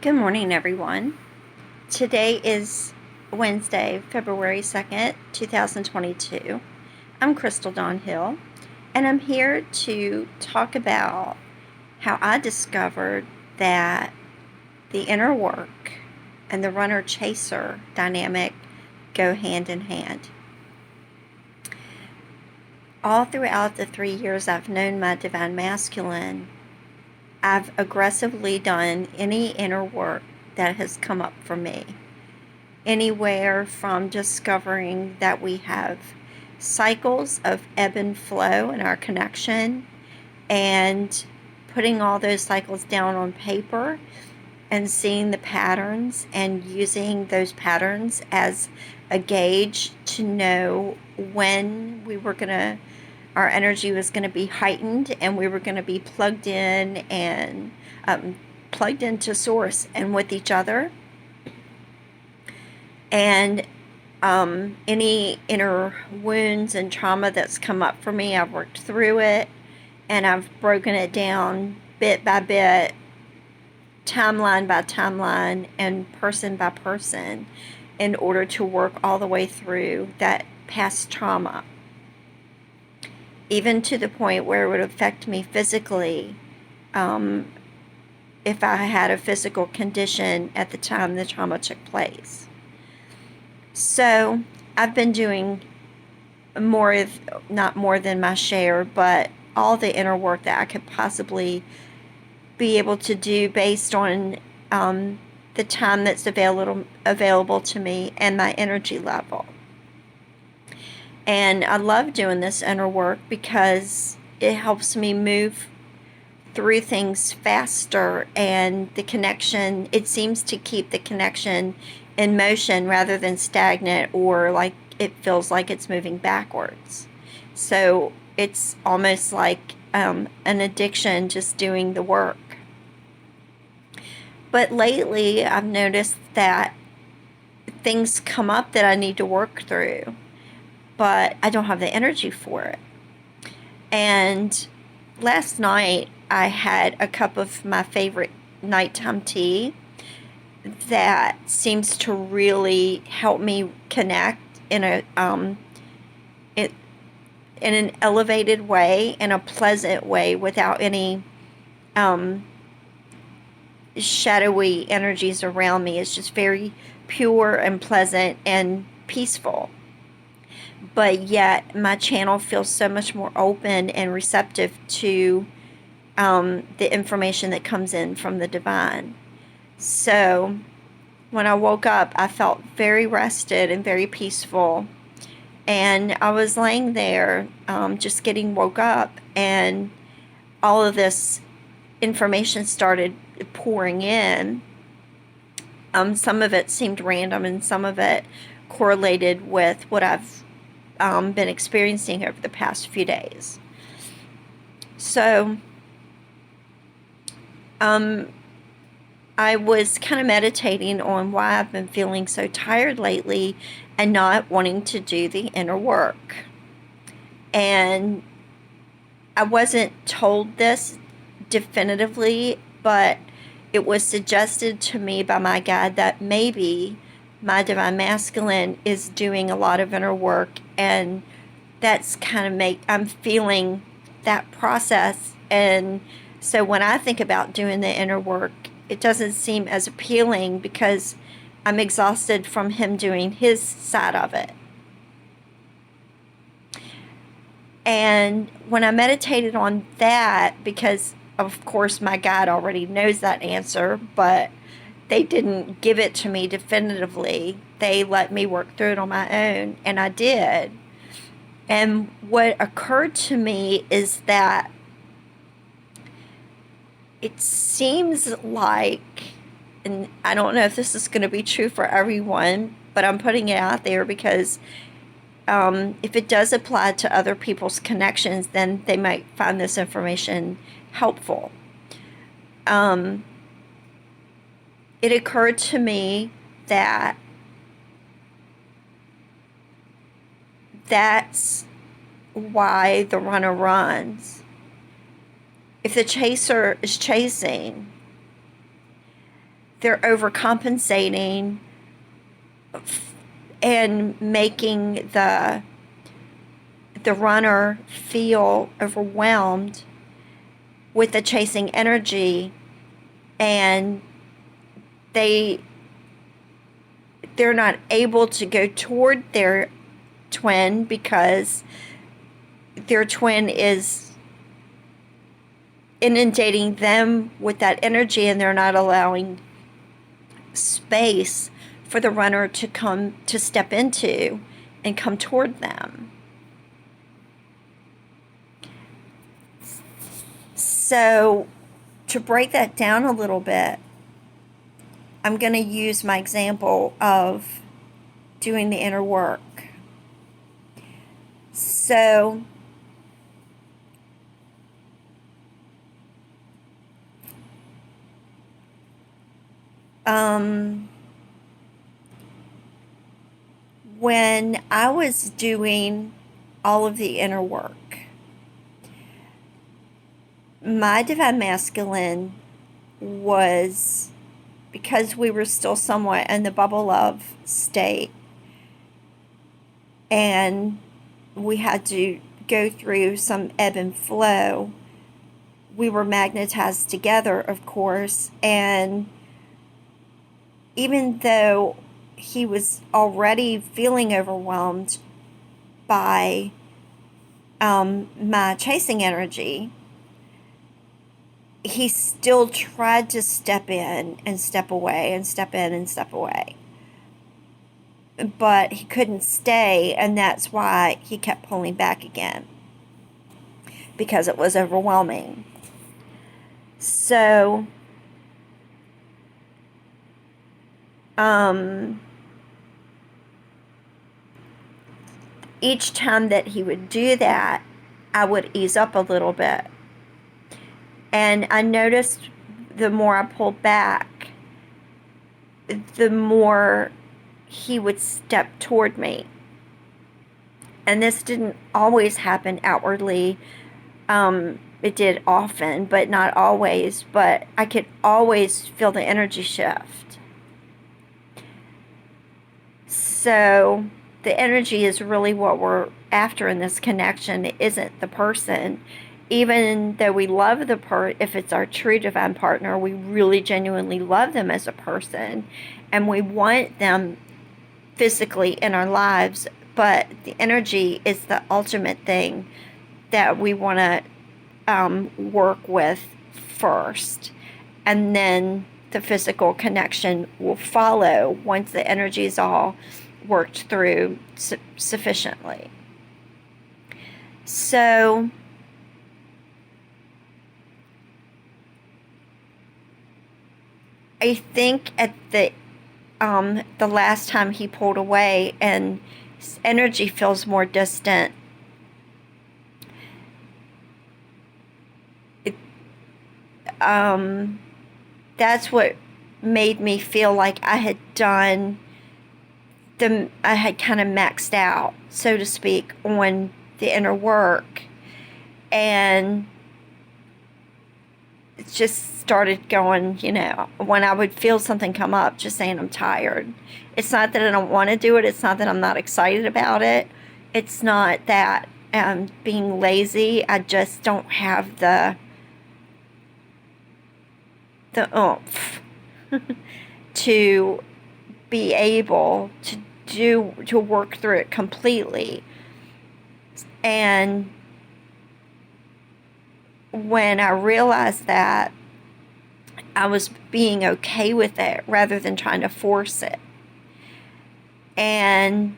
Good morning, everyone. Today is Wednesday, February 2nd, 2022. I'm Crystal Dawn Hill, and I'm here to talk about how I discovered that the inner work and the runner-chaser dynamic go hand in hand. All throughout the 3 years I've known my divine masculine, I've aggressively done any inner work that has come up for me. Anywhere from discovering that we have cycles of ebb and flow in our connection and putting all those cycles down on paper and seeing the patterns and using those patterns as a gauge to know when our energy was going to be heightened and we were going to be plugged in and plugged into source and with each other. And any inner wounds and trauma that's come up for me, I've worked through it and I've broken it down bit by bit, timeline by timeline, and person by person in order to work all the way through that past trauma. Even to the point where it would affect me physically, if I had a physical condition at the time the trauma took place. So I've been doing not more than my share, but all the inner work that I could possibly be able to do based on the time that's available to me and my energy level. And I love doing this inner work because it helps me move through things faster, and the connection, it seems to keep the connection in motion rather than stagnant or like it feels like it's moving backwards. So it's almost like an addiction just doing the work. But lately I've noticed that things come up that I need to work through, but I don't have the energy for it. And last night I had a cup of my favorite nighttime tea that seems to really help me connect in an elevated way, in a pleasant way, without any shadowy energies around me. It's just very pure and pleasant and peaceful. But yet my channel feels so much more open and receptive to the information that comes in from the divine. So when I woke up, I felt very rested and very peaceful. And I was laying there just getting woke up, and all of this information started pouring in. Some of it seemed random and some of it correlated with what I've been experiencing over the past few days. So I was kind of meditating on why I've been feeling so tired lately and not wanting to do the inner work. And I wasn't told this definitively, but it was suggested to me by my guide that maybe my divine masculine is doing a lot of inner work, and that's kind of I'm feeling that process. And so when I think about doing the inner work, it doesn't seem as appealing because I'm exhausted from him doing his side of it. And when I meditated on that, because of course my guide already knows that answer, but they didn't give it to me definitively. They let me work through it on my own, and I did. And what occurred to me is that it seems like, and I don't know if this is going to be true for everyone, but I'm putting it out there because if it does apply to other people's connections, then they might find this information helpful. It occurred to me that that's why the runner runs. If the chaser is chasing, they're overcompensating and making the runner feel overwhelmed with the chasing energy, and they're not able to go toward their twin because their twin is inundating them with that energy, and they're not allowing space for the runner to step into and come toward them. So to break that down a little bit, I'm going to use my example of doing the inner work. So when I was doing all of the inner work, my divine masculine was, because we were still somewhat in the bubble love state, and we had to go through some ebb and flow. We were magnetized together, of course, and even though he was already feeling overwhelmed by my chasing energy, he still tried to step in and step away and step in and step away. But he couldn't stay, and that's why he kept pulling back again, because it was overwhelming. So, each time that he would do that, I would ease up a little bit. And I noticed the more I pulled back, the more he would step toward me. And this didn't always happen outwardly. It did often, but not always. But I could always feel the energy shift. So the energy is really what we're after in this connection. It isn't the person. Even though we love if it's our true divine partner, we really genuinely love them as a person, and we want them physically in our lives, but the energy is the ultimate thing that we want to work with first, and then the physical connection will follow once the energy is all worked through sufficiently. So I think at the last time he pulled away and his energy feels more distant, that's what made me feel like I had kind of maxed out, so to speak, on the inner work, and it just started going, when I would feel something come up, just saying I'm tired. It's not that I don't want to do it. It's not that I'm not excited about it. It's not that being lazy. I just don't have the oomph to be able to work through it completely. And when I realized that, I was being okay with it rather than trying to force it. And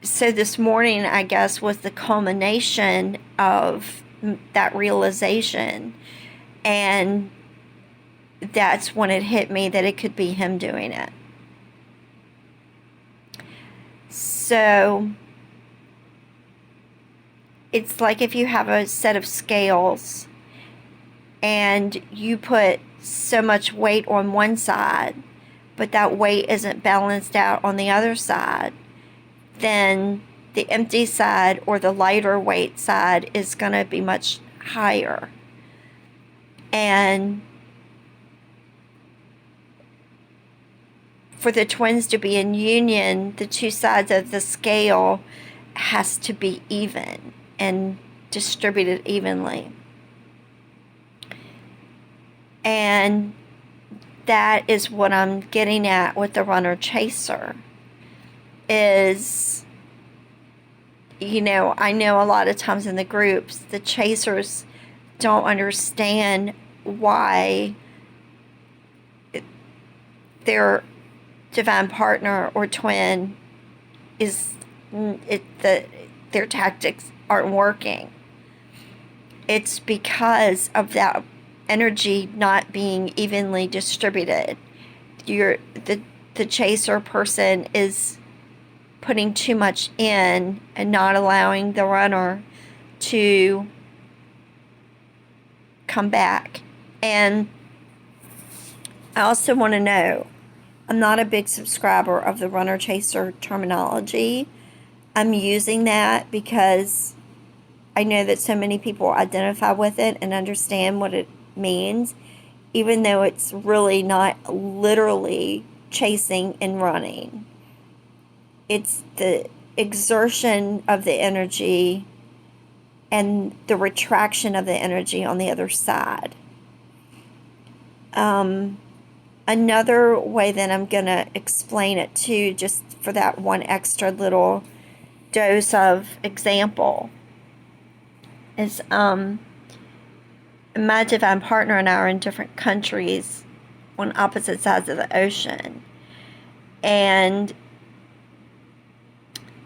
so this morning, I guess, was the culmination of that realization. And that's when it hit me that it could be him doing it. So it's like if you have a set of scales and you put so much weight on one side, but that weight isn't balanced out on the other side, then the empty side or the lighter weight side is going to be much higher. And for the twins to be in union, the two sides of the scale has to be even and distributed evenly. And that is what I'm getting at with the runner chaser is, you know, I know a lot of times in the groups, the chasers don't understand why their divine partner or twin is their tactics aren't working. It's because of that energy not being evenly distributed. The chaser person is putting too much in and not allowing the runner to come back. And I also want to know, I'm not a big subscriber of the runner chaser terminology. I'm using that because I know that so many people identify with it and understand what it means, even though it's really not literally chasing and running. It's the exertion of the energy and the retraction of the energy on the other side. Another way that I'm going to explain it too, just for that one extra little dose of example, is my divine partner and I are in different countries on opposite sides of the ocean. And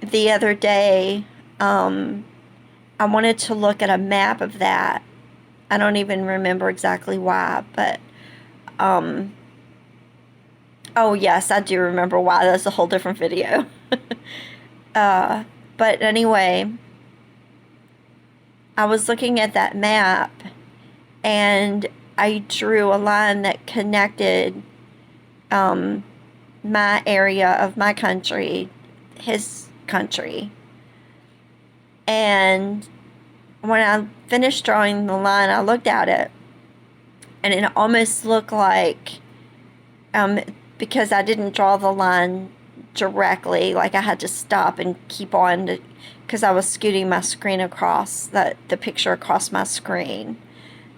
the other day, I wanted to look at a map of that. I don't even remember exactly why, but oh yes, I do remember why. That's a whole different video. But anyway, I was looking at that map and I drew a line that connected my area of my country, his country. And when I finished drawing the line, I looked at it and it almost looked like, because I didn't draw the line directly, like I had to stop and keep on because I was scooting my screen across, the picture across my screen,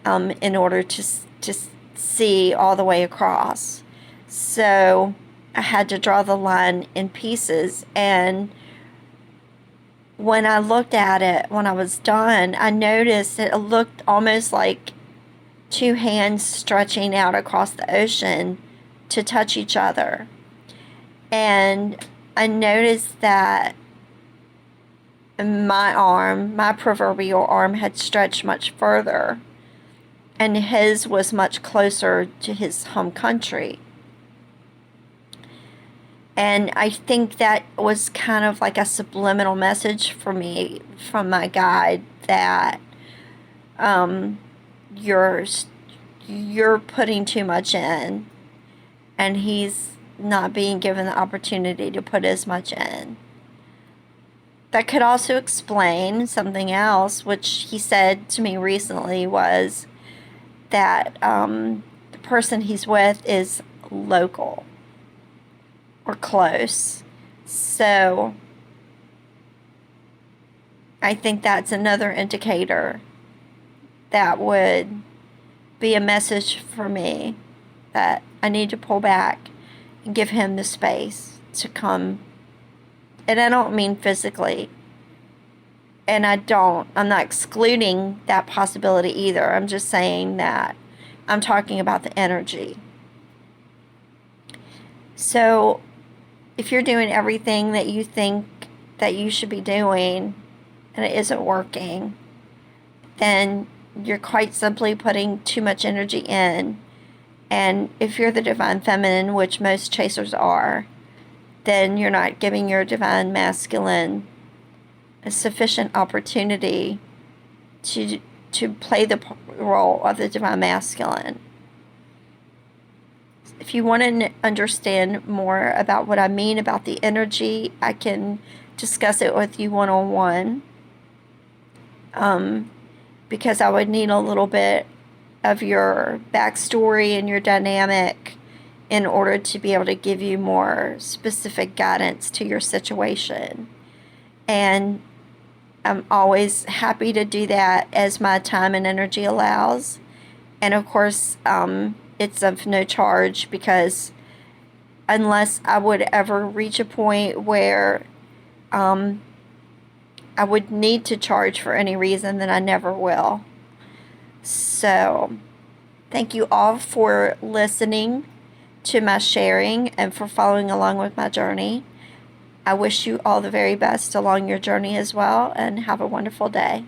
in order to see all the way across. So I had to draw the line in pieces, and when I looked at it, when I was done, I noticed that it looked almost like two hands stretching out across the ocean to touch each other. And I noticed that my arm, my proverbial arm, had stretched much further, and his was much closer to his home country. And I think that was kind of like a subliminal message for me from my guide that you're putting too much in, and he's not being given the opportunity to put as much in. That could also explain something else, which he said to me recently, was that the person he's with is local or close. So I think that's another indicator that would be a message for me that I need to pull back and give him the space to come. And I don't mean physically. And I'm not excluding that possibility either. I'm just saying that I'm talking about the energy. So if you're doing everything that you think that you should be doing and it isn't working, then you're quite simply putting too much energy in. And if you're the divine feminine, which most chasers are, then you're not giving your divine masculine a sufficient opportunity to play the role of the divine masculine. If you want to understand more about what I mean about the energy, I can discuss it with you one-on-one, because I would need a little bit of your backstory and your dynamic in order to be able to give you more specific guidance to your situation. And I'm always happy to do that as my time and energy allows. And of course, it's of no charge, because unless I would ever reach a point where I would need to charge for any reason, then I never will. So, thank you all for listening to my sharing and for following along with my journey. I wish you all the very best along your journey as well, and have a wonderful day.